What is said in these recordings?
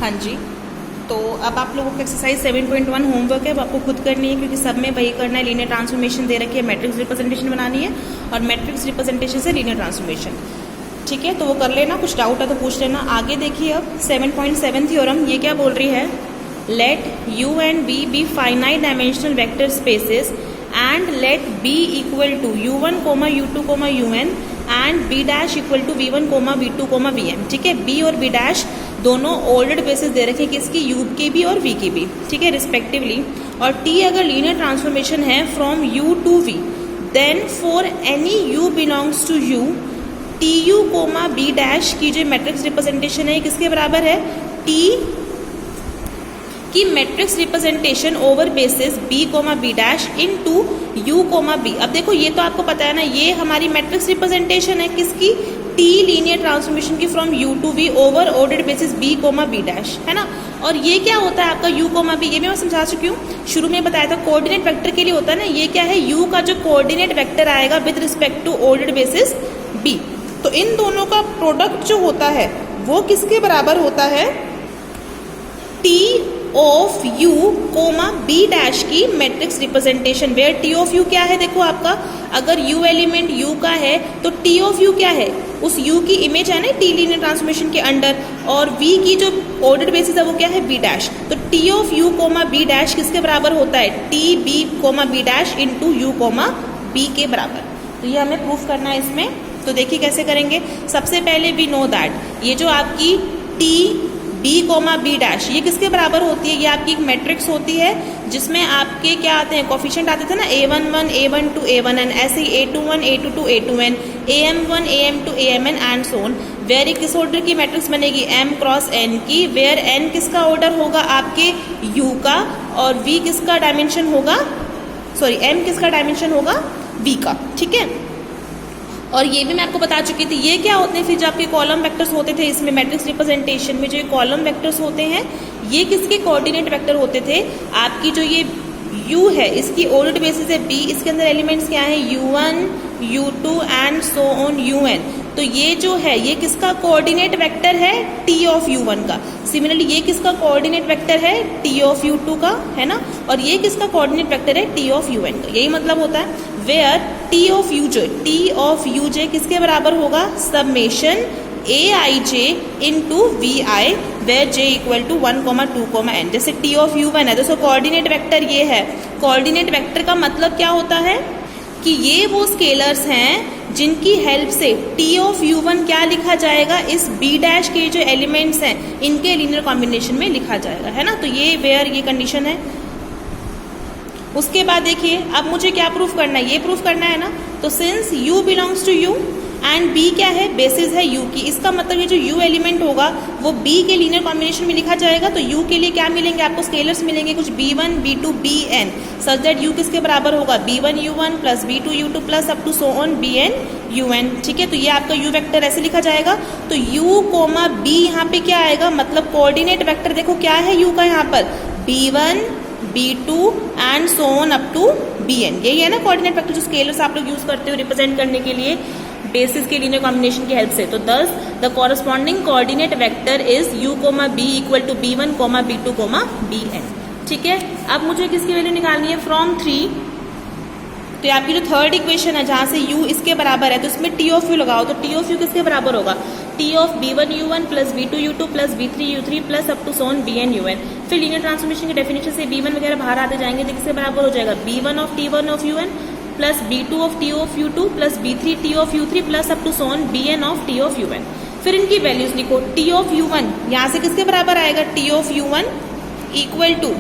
हाँ जी, तो अब आप लोगों का एक्सरसाइज 7.1 होमवर्क है, वो आपको खुद करनी है क्योंकि सब में वही करना है। लीनियर ट्रांसफॉर्मेशन दे रखी है, मैट्रिक्स रिप्रेजेंटेशन बनानी है और मैट्रिक्स रिप्रेजेंटेशन से लीनियर ट्रांसफॉर्मेशन। ठीक है, तो वो कर लेना, कुछ डाउट है तो पूछ लेना। आगे देखिए अब 7.7 थ्योरम, ये क्या बोल रही है, let u and v be finite dimensional vector spaces and let b equal to u1, u2, un and b dash equal to v1, v2, vm। ठीक है, b और b डैश दोनों ऑर्डर्ड बेसिस दे रखे हैं किसकी, u के भी और v की भी, ठीक है, रिस्पेक्टिवली। और t अगर लीनियर ट्रांसफॉर्मेशन है from u to v, then for any u belongs to u, tu, b dash की जो मैट्रिक्स रिप्रेजेंटेशन है किसके बराबर है, t की matrix representation over basis b, b dash into u, b। अब देखो ये तो आपको पता है ना, ये हमारी मैट्रिक्स रिप्रेजेंटेशन है किसकी, t लीनियर ट्रांसफॉर्मेशन की from u to v over ordered basis b, b dash, है ना। और ये क्या होता है आपका u, b, ये मैं समझा चुकी हूँ, शुरू में बताया था कोऑर्डिनेट वेक्टर के लिए होता है ना। ये क्या है, u का जो कोऑर्डिनेट वेक्टर आएगा with respect to ordered basis b, तो इन दोनों का प्रोडक्ट जो होता है वो किसके बराबर होता है, t of u, b dash की matrix representation, where t of u क्या है, देखो आपका अगर u एलिमेंट u का है तो t ऑफ u क्या है, उस u की इमेज है ना t लीनियर ट्रांसफॉर्मेशन के अंडर, और v की जो ऑर्डर्ड बेसिस है वो क्या है, b डैश। तो t of u, b dash किसके बराबर होता है, t b, b dash into u, b के बराबर। तो ये हमें प्रूफ करना है इसमें। तो देखिए कैसे करेंगे। सबसे पहले वी नो दैट ये जो आपकी t b, b डैश ये किसके बराबर होती है, ये आपकी एक मैट्रिक्स होती है जिसमें आपके क्या आते हैं, कोफिशिएंट आते थे ना, a11, a12, a1n, ऐसे ही a21, a22, a2n, am1, am2, amn and so on. Where ये किस ऑर्डर की मैट्रिक्स बनेगी, m क्रॉस n की, वेयर n किसका ऑर्डर होगा आपके u का, और v किसका डायमेंशन होगा, सॉरी m किसका डायमेंशन होगा, v का। ठीक है, और ये भी मैं आपको बता चुकी थी, ये क्या होते हैं फिर जो आपके कॉलम वेक्टर्स होते थे इसमें मैट्रिक्स रिप्रेजेंटेशन में, जो ये कॉलम वेक्टर्स होते हैं ये किसके कोऑर्डिनेट वेक्टर होते थे, आपकी जो ये u है इसकी ऑर्डर्ड बेसिस है b, इसके अंदर एलिमेंट्स क्या है, u1, u2 and so on un। तो ये जो है ये किसका कोऑर्डिनेट वेक्टर है, t ऑफ u1 का। सिमिलरली ये किसका कोऑर्डिनेट वेक्टर है, t ऑफ u2 का, है ना। और ये किसका कोऑर्डिनेट वेक्टर है, t ऑफ un का। यही मतलब होता है वेयर t ऑफ uj किसके बराबर होगा, summation aij into vi, where j equal to 1, 2, n। जैसे t ऑफ u1 है तो कोऑर्डिनेट वेक्टर ये है। कोऑर्डिनेट वेक्टर का मतलब क्या होता है कि ये वो स्केलर्स हैं जिनकी हेल्प से t ऑफ u1 क्या लिखा जाएगा, इस b डैश के जो एलिमेंट्स हैं इनके लीनियर कॉम्बिनेशन में लिखा जाएगा, है ना। तो ये वेयर ये कंडीशन है। उसके बाद देखिए अब मुझे क्या प्रूफ करना है, ये प्रूफ करना है ना। तो since u belongs to u and b क्या है, बेसिस है u की, इसका मतलब ये जो u एलिमेंट होगा वो b के लीनियर कॉम्बिनेशन में लिखा जाएगा। तो u के लिए क्या मिलेंगे आपको, स्केलर्स मिलेंगे कुछ b1, b2, bn, such that u किसके बराबर होगा, b1 u1 plus b2 u2 plus up to so on bn un। ठीक है, तो ये आपका u वेक्टर ऐसे लिखा जाएगा। तो u, b यहाँ पे क्या आएगा, मतलब कोऑर्डिनेट वेक्टर देखो क्या है u का यहाँ पर, b1, b2 and so on up to bn। यही है ना कोऑर्डिनेट वेक्टर जो स्केलर्स आप लोग यूज करते हो रिप्रेजेंट करने के लिए बेसिस के लीनियर कॉम्बिनेशन की हेल्प से। तो thus the corresponding coordinate vector is u, b equal to b1, b2, bn। ठीक है, अब मुझे किसकी वैल्यू निकालनी है, फ्रॉम 3। तो ये आपकी जो थर्ड इक्वेशन है जहाँ से u इसके बराबर है तो इसमें t ऑफ u लगाओ। तो t ऑफ u किसके बराबर होगा, t of b1 u1 plus b2 u2 plus b3 u3 plus up to so on bn un। फिर लीनियर ट्रांसफॉर्मेशन की डेफिनेशन से b1 वगैरह बाहर आते जाएंगे तो किसके बराबर हो जाएगा, b1 of t1 of un plus b2 of t of u2 plus b3 t of u3 plus up to so on bn of t of un। फिर इनकी वैल्यूज लिखो, t ऑफ u1 यहाँ से किसके बराबर आएगा, t of u1 equal to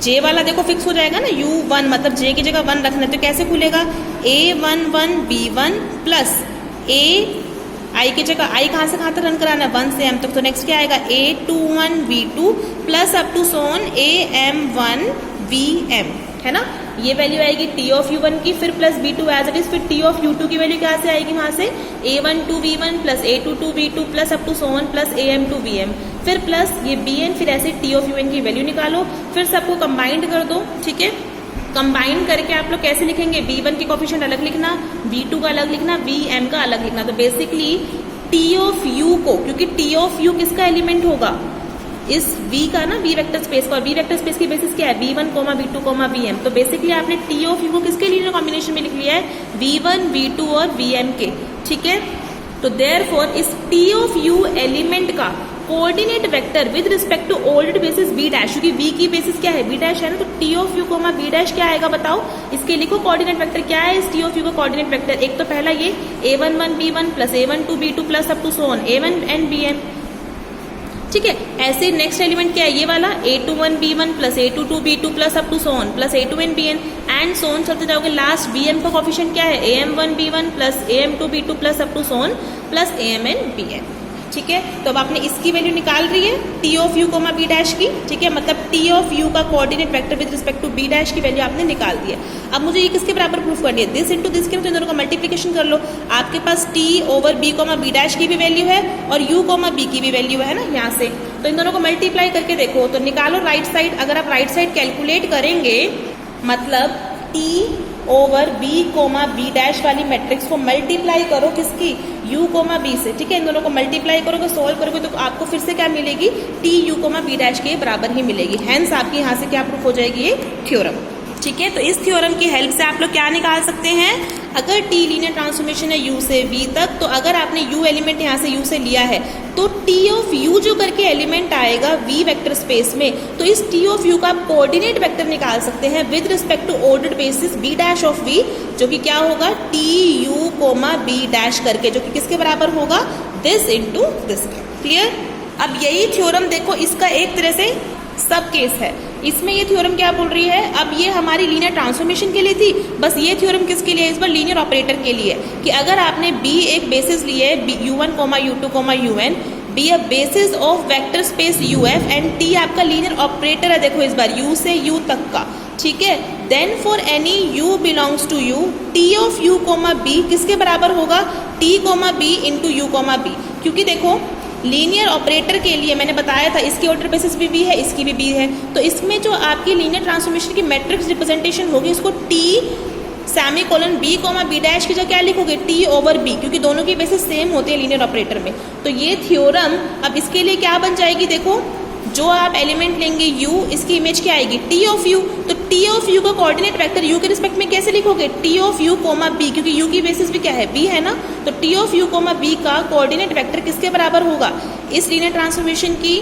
j वाला देखो फिक्स हो जाएगा ना, u1 मतलब j की जगह 1 रखना है तो कैसे खुलेगा, a11 b1 plus a i की जगह i कहाँ से कहाँ तक रन कराना है, 1 से m तक। तो नेक्स्ट क्या आएगा, a21 b2 plus up to so on am1 bm, है ना। ये वैल्यू आएगी t ऑफ u1 की, फिर plus b2 as it is, फिर t ऑफ u2 की वैल्यू क्या से आएगी, वहां से a12 b1 plus a22 b2 plus up to so on plus am2 bm, फिर प्लस ये bn, फिर ऐसे t ऑफ un की वैल्यू निकालो, फिर सबको कंबाइंड कर दो। ठीक है, कंबाइन करके आप लोग कैसे लिखेंगे, b1 की कोफिशिएंट अलग लिखना, b2 का अलग लिखना, bm का अलग लिखना। तो बेसिकली t ऑफ u को, क्योंकि t ऑफ u किसका एलिमेंट होगा, इस v का ना v वेक्टर स्पेस का, और v वेक्टर स्पेस की बेसिस क्या है v1, v2, vm। तो बेसिकली आपने t ऑफ u को किसके लीनियर कॉम्बिनेशन में लिख लिया है v1, v2 और vm के, ठीक है। तो देयरफॉर इस t ऑफ u एलिमेंट का coordinate vector with respect to ordered basis b dash, क्योंकि v की बेसिस क्या है b डैश है ना, तो t of u comma b dash क्या आएगा बताओ। इसके लिखो कोऑर्डिनेट वेक्टर क्या है इस t ऑफ u का कोऑर्डिनेट वेक्टर। एक तो पहला ये a11 b1 plus a12 b2 plus up to so on a1 and bn, ठीक है। ऐसे नेक्स्ट एलिमेंट क्या है ये वाला a21 b1 plus a22 b2 plus up to so on plus a2n bn and so on चलते जाओगे। Last bm का कोफिशिएंट क्या है am1 b1 plus am2 b2 plus up to so on plus amn bn, ठीक है। तो अब आपने इसकी वैल्यू निकाल रही है t of u comma b dash की, ठीक है। मतलब t ऑफ u का coordinate vector with respect to b dash की वैल्यू आपने निकाल दी है। अब मुझे ये किसके बराबर प्रूफ करनी है, दिस इंटू दिस के, तो इन दोनों का मल्टीप्लिकेशन कर लो। आपके पास t over b comma b dash की भी वैल्यू है और u कोमा b की भी वैल्यू है ना यहाँ से, तो इन दोनों को मल्टीप्लाई करके देखो। तो निकालो राइट साइड। अगर आप राइट साइड कैलकुलेट करेंगे मतलब t over b comma b dash वाली मैट्रिक्स को मल्टीप्लाई करो किसकी u कोमा b से, ठीक है। इन दोनों को मल्टीप्लाई करोगे, सोल्व करोगे तो आपको फिर से क्या मिलेगी t u comma b dash के बराबर ही मिलेगी। हेंस आपकी यहाँ से क्या प्रूफ हो जाएगी ये थ्योरम, ठीक है। तो इस थ्योरम की हेल्प से आप लोग क्या निकाल सकते हैं, अगर t लीनियर ट्रांसफॉर्मेशन है u से v तक, तो अगर आपने u एलिमेंट यहाँ से u से लिया है तो t ऑफ u जो करके एलिमेंट आएगा v वेक्टर स्पेस में, तो इस t ऑफ u का आप कोऑर्डिनेट वेक्टर निकाल सकते हैं with respect to ordered basis b dash of v, जो कि क्या होगा t u comma b dash करके, जो कि किसके बराबर होगा दिस इंटू दिस के। क्लियर। अब यही थ्योरम देखो, इसका एक तरह से सब केस है। इसमें ये थ्योरम क्या बोल रही है, अब ये हमारी लीनियर ट्रांसफॉर्मेशन के लिए थी, बस ये थ्योरम किसके लिए, इस बार लीनियर ऑपरेटर के लिए, कि अगर आपने b एक बेसिस लिए u1, u2, un, b a basis of vector space uf and t आपका लीनियर ऑपरेटर है, देखो इस बार u से u तक का, ठीक है। Then for any u belongs to u, t of u comma b किसके बराबर होगा t comma b into u comma b, क्योंकि देखो लीनियर ऑपरेटर के लिए मैंने बताया था इसकी ऑर्डर बेसिस भी b है, इसकी भी b है, तो इसमें जो आपकी लीनियर ट्रांसफॉर्मेशन की मैट्रिक्स रिप्रेजेंटेशन होगी उसको t semicolon b comma b dash की जगह क्या लिखोगे t ओवर b, क्योंकि दोनों की बेसिस सेम होती है लीनियर ऑपरेटर में। तो ये थ्योरम अब इसके लिए क्या बन जाएगी, देखो जो आप एलिमेंट लेंगे u, इसकी इमेज क्या आएगी t ऑफ u, तो t ऑफ u का कोऑर्डिनेट वेक्टर u के रिस्पेक्ट में कैसे लिखोगे t of u comma b, क्योंकि u की बेसिस भी क्या है b है ना, तो t of u comma b का कोऑर्डिनेट वेक्टर किसके बराबर होगा इस लीनियर ट्रांसफॉर्मेशन की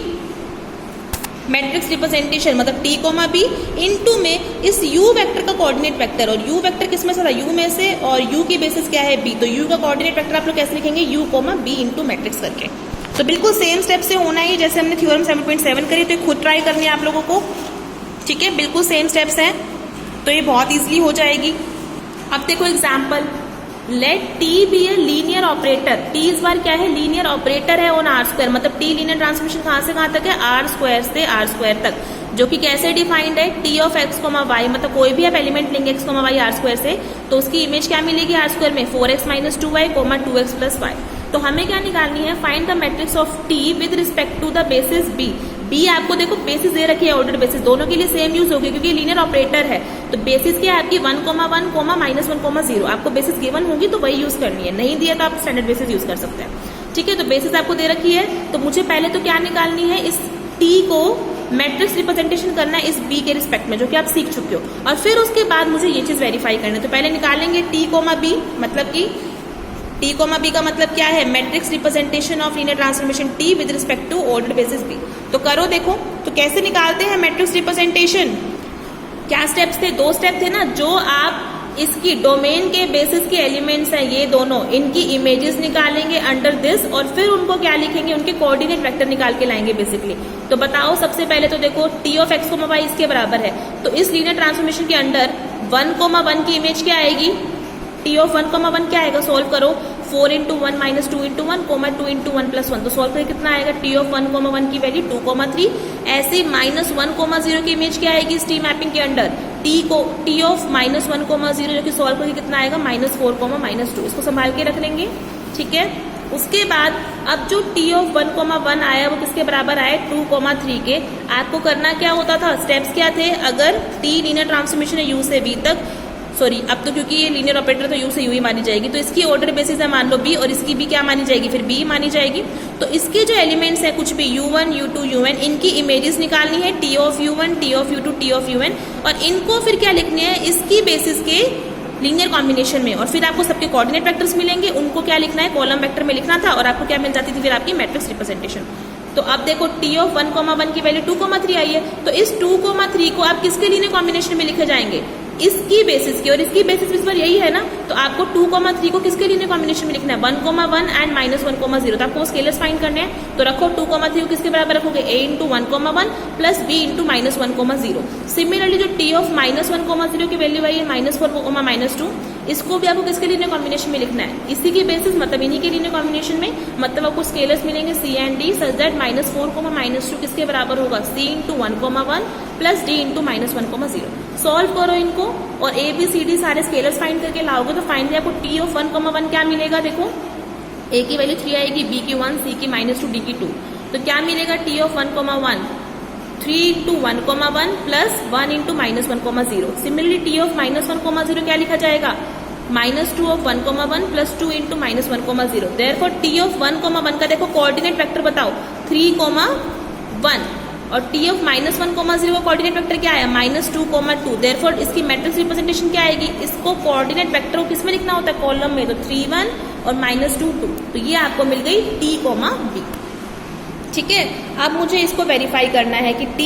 मैट्रिक्स रिप्रेजेंटेशन, मतलब t कोमा b इनटू में इस u वेक्टर का कोऑर्डिनेट वेक्टर, और u वेक्टर किस में से था u में से, और u की बेसिस क्या है b, तो u का कोऑर्डिनेट वेक्टर आप लोग कैसे लिखेंगे u comma b into matrix करके। तो बिल्कुल सेम स्टेप से होना ही जैसे हमने थ्योरम 7.7 करी, तो खुद ट्राई करनी है आप लोगों को, ठीक है। बिल्कुल सेम स्टेप्स हैं, तो ये बहुत इजीली हो जाएगी। अब देखो example, let t be a linear operator, t इस बार क्या है लीनियर ऑपरेटर है ऑन आर स्क्वायर, मतलब t लीनियर ट्रांसफॉर्मेशन कहाँ से कहाँ तक है आर स्क्वायर से आर स्क्वायर तक, जो कि कैसे डिफाइंड है t of x comma y, मतलब कोई भी आप एलिमेंट लेंगे x comma y R square से, तो उसकी इमेज क्या मिलेगी आर स्क्वायर में 4x minus 2y coma 2x plus y। तो हमें क्या निकालनी है, find the matrix of t with respect to the basis b। b आपको देखो बेसिस दे रखी है ऑर्डर बेसिस, दोनों के लिए सेम यूज होगी क्योंकि लीनियर ऑपरेटर है, तो बेसिस क्या है आपकी 1, 1, माइनस 1, 0। आपको बेसिस गिवन होगी तो वही यूज करनी है, नहीं दिया तो आप स्टैंडर्ड बेसिस यूज कर सकते हैं, ठीक है। तो बेसिस आपको दे रखी है, तो मुझे पहले तो क्या निकालनी है, इस t को मैट्रिक्स रिप्रेजेंटेशन करना है इस b के रिस्पेक्ट में, जो कि आप सीख चुके हो, और फिर उसके बाद मुझे ये चीज वेरीफाई करना है। तो पहले निकालेंगे t कोमा b, मतलब कि t कोमा b का मतलब क्या है matrix representation of linear transformation t with respect to order basis b। तो करो देखो, तो कैसे निकालते हैं मैट्रिक्स रिप्रेजेंटेशन, क्या स्टेप्स थे, 2 स्टेप थे ना, जो आप इसकी डोमेन के बेसिस के एलिमेंट्स हैं ये दोनों, इनकी इमेजेस निकालेंगे अंडर दिस, और फिर उनको क्या लिखेंगे, उनके कोऑर्डिनेट वेक्टर निकाल के लाएंगे बेसिकली। तो बताओ सबसे पहले तो देखो t of x comma y इसके बराबर है, तो इस लीनियर ट्रांसफॉर्मेशन के अंडर 1, 1 की इमेज क्या आएगी, t ऑफ 1, 1 क्या आएगा, सोल्व करो 4 into 1 minus 2 into 1 comma 2 into 1 plus 1, तो सोल्व करके कितना आएगा t ऑफ 1, 1 की वैल्यू 2, 3। ऐसे माइनस 1, 0 की इमेज क्या आएगी इस t मैपिंग के अंडर, t ऑफ माइनस 1, 0, जो कि सोल्व करके कितना आएगा माइनस 4, माइनस 2। इसको संभाल के रख लेंगे, ठीक है। उसके बाद अब जो t ऑफ 1, 1 आया वो किसके बराबर आया 2, 3 के। आपको करना क्या होता था, स्टेप्स क्या थे, अगर t लीनियर ट्रांसफॉर्मेशन है u से v तक, सॉरी अब तो क्योंकि ये लीनियर ऑपरेटर तो यू से यू ही मानी जाएगी, तो इसकी ऑर्डर बेसिस है मान लो बी, और इसकी भी क्या मानी जाएगी, फिर बी मानी जाएगी। तो इसके जो एलिमेंट्स है कुछ भी u1 u2 un, इनकी इमेजेस निकालनी है t of u1 t of u2 t of un, और इनको फिर क्या लिखने हैं इसकी बेसिस के लीनियर कॉम्बिनेशन में, और फिर आपको सबके कोऑर्डिनेट वेक्टर्स मिलेंगे, उनको क्या लिखना है कॉलम वेक्टर में लिखना था, और आपको क्या मिल जाती थी फिर आपकी मैट्रिक्स रिप्रेजेंटेशन। तो अब देखो t ऑफ 1,1 की वैल्यू 2,3 आई है, तो इस 2,3 को आप किसके लीनियर कॉम्बिनेशन में लिखे जाएंगे, इसकी बेसिस की, और इसकी बेसिस इस बार यही है ना, तो आपको 2,3 को किसके लीनियर कॉम्बिनेशन में लिखना है 1,1 एंड -1,0, तो आपको स्केलर्स फाइंड करने हैं। तो रखो 2,3 को किसके बराबर रखोगे a into 1,1 plus b into -1,0। Similarly जो t ऑफ -1,0 की वैल्यू आई है -4, -2, इसको भी आपको किसके लीनियर कॉम्बिनेशन में लिखना है, इसी की बेसिस मतलब इन्हीं के लीनियर कॉम्बिनेशन में, मतलब आपको स्केलर्स मिलेंगे c and d such that -4, -2 किसके बराबर होगा c into 1,1 plus d into -1,0। Solve करो इनको और a b c d सारे स्केलर्स फाइंड करके लाओगे, तो फाइनली आपको t ऑफ 1,1 क्या मिलेगा, देखो a की वैल्यू 3 आएगी, b की 1, c की -2, d की 2, तो क्या मिलेगा t of 1,1 3 into 1,1 plus 1 into -1,0। Similarly t of -1,0 क्या लिखा जाएगा -2 of 1,1 plus 2 into -1,0। Therefore t of 1,1 का देखो कोऑर्डिनेट वेक्टर बताओ 3,1, और t ऑफ -1,0 का कोऑर्डिनेट वेक्टर क्या है -2,2। देयरफॉर इसकी मैट्रिक्स रिप्रेजेंटेशन क्या आएगी, इसको कोऑर्डिनेट वेक्टर को किसमें लिखना होता है कॉलम में, तो 3,1 और -2,2, तो ये आपको मिल गई t, b। ठीक है, अब मुझे इसको वेरीफाई करना है कि t,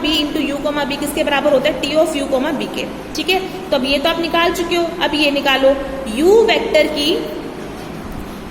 b into u, b किसके बराबर होता है t ऑफ u, b के। ठीक है, तो अब ये तो आप निकाल चुके हो, अब ये निकालो u वेक्टर की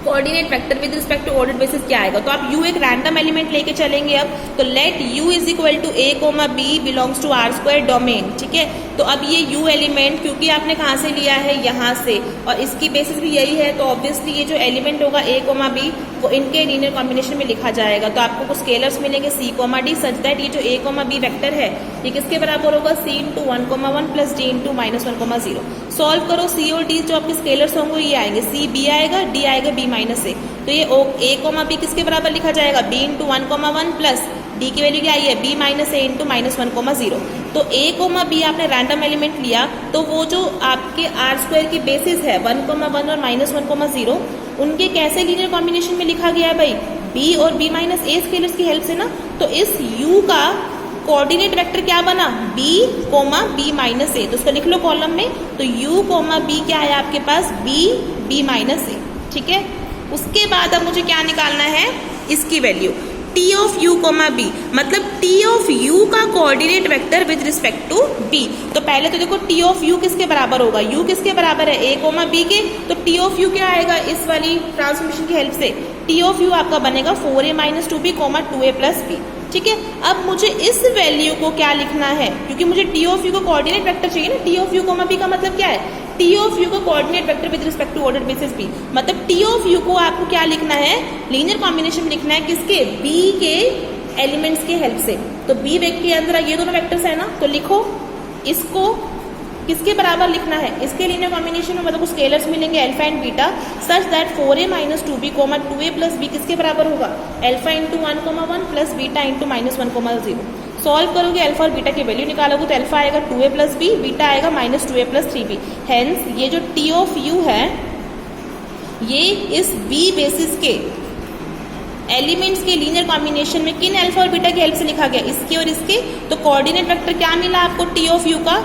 coordinate vector with respect to order basis क्या आएगा। तो आप u एक रैंडम एलिमेंट लेके चलेंगे अब, तो let u is equal to a, b belongs to R² domain. ठीक है, तो अब ये u एलिमेंट क्योंकि आपने कहाँ से लिया है यहाँ से, और इसकी बेसिस भी यही है, तो ऑब्वियसली ये जो एलिमेंट होगा a, b वो इनके लीनियर कॉम्बिनेशन में लिखा जाएगा। तो आपको कुछ स्केलर्स मिलेंगे c, d सच दैट ये जो a, b वेक्टर है ये किसके बराबर होगा c into 1,1 plus d into -1,0। Solve करो, c और d जो आपके स्केलर्स होंगे ये आएंगे, c b आएगा, d आएगा b -a, तो ये a, b किसके बराबर लिखा जाएगा b इंटू 1,1 प्लस d की वैल्यू क्या आई है b -a इंटू -1,0। तो a, b आपने रैंडम एलिमेंट लिया, तो वो जो आपके R² की बेसिस है 1,1 और -1,0 उनके कैसे लीनियर कॉम्बिनेशन में लिखा गया है भाई, b और b -a स्केलर्स की हेल्प से ना। तो इस u का कोऑर्डिनेट वेक्टर क्या बना b, b -a, तो उसको लिख लो कॉलम में, तो u, b क्या है आपके पास b -a। ठीक है, उसके बाद अब मुझे क्या निकालना है इसकी value t of u, b, मतलब t ऑफ u का coordinate vector with respect to b। तो पहले तो देखो t ऑफ u किसके बराबर होगा, u किसके बराबर है a, b के, तो t ऑफ u क्या आएगा इस वाली ट्रांसफॉर्मेशन की हेल्प से t ऑफ u आपका बनेगा 4a - 2b, 2a plus b। ठीक है, अब मुझे इस वैल्यू को क्या लिखना है, क्योंकि मुझे t ऑफ u को कोऑर्डिनेट वेक्टर चाहिए ना, t ऑफ u, b का मतलब क्या है t ऑफ u को coordinate vector with respect to order basis b, मतलब t ऑफ u को आपको क्या लिखना है लीनियर कॉम्बिनेशन में लिखना है किसके b के एलिमेंट्स के हेल्प से। तो b वेक्टर के अंदर ये दोनों वेक्टर्स है ना, तो लिखो इसको किसके बराबर लिखना है, इसके लीनियर कॉम्बिनेशन में मतलब स्केलर्स मिलेंगे alpha and beta such that 4a - 2b, 2a plus b किसके बराबर होगा alpha into 1,1 plus beta into -1,0। Solve करोगे अल्फा और बीटा की वैल्यू निकालोगे, तो अल्फा आएगा 2a प्लस b, बीटा आएगा -2a प्लस 3b। हेंस ये जो t ऑफ u है ये इस b बेसिस के एलिमेंट्स के लीनियर कॉम्बिनेशन में किन अल्फा और बीटा की हेल्प से लिखा गया, इसके और इसके। तो कोऑर्डिनेट वेक्टर क्या मिला आपको t ऑफ u का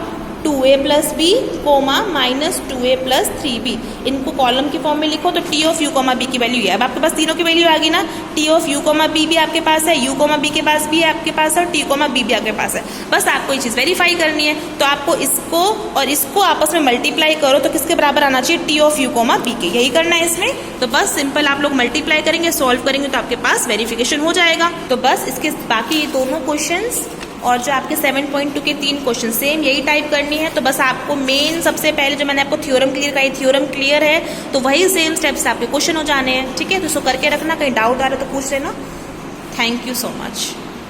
2a plus b, -2a plus 3b। इनको कॉलम की फॉर्म में लिखो, तो t ऑफ u, b की वैल्यू है। अब आपके पास तीनों की वैल्यू आ गई ना, t ऑफ u, b भी आपके पास है, u, b के पास भी है आपके पास है, और t, b भी आपके पास है। बस आपको ये चीज वेरीफाई करनी है, तो आपको इसको और इसको आपस में मल्टीप्लाई करो, तो किसके बराबर आना चाहिए t ऑफ u, b के, यही करना है इसमें। तो बस सिंपल आप लोग मल्टीप्लाई करेंगे, सॉल्व करेंगे, तो आपके पास वेरिफिकेशन हो जाएगा। तो बस इसके बाकी दोनों क्वेश्चंस और जो आपके 7.2 के 3 क्वेश्चन सेम यही टाइप करनी है। तो बस आपको मेन सबसे पहले जो मैंने आपको थ्योरम क्लियर कहा, थ्योरम क्लियर है तो वही सेम स्टेप्स आपके क्वेश्चन हो जाने हैं। ठीक है, तो इसको करके रखना, कहीं डाउट आ रहा है तो पूछ लेना। Thank you so much.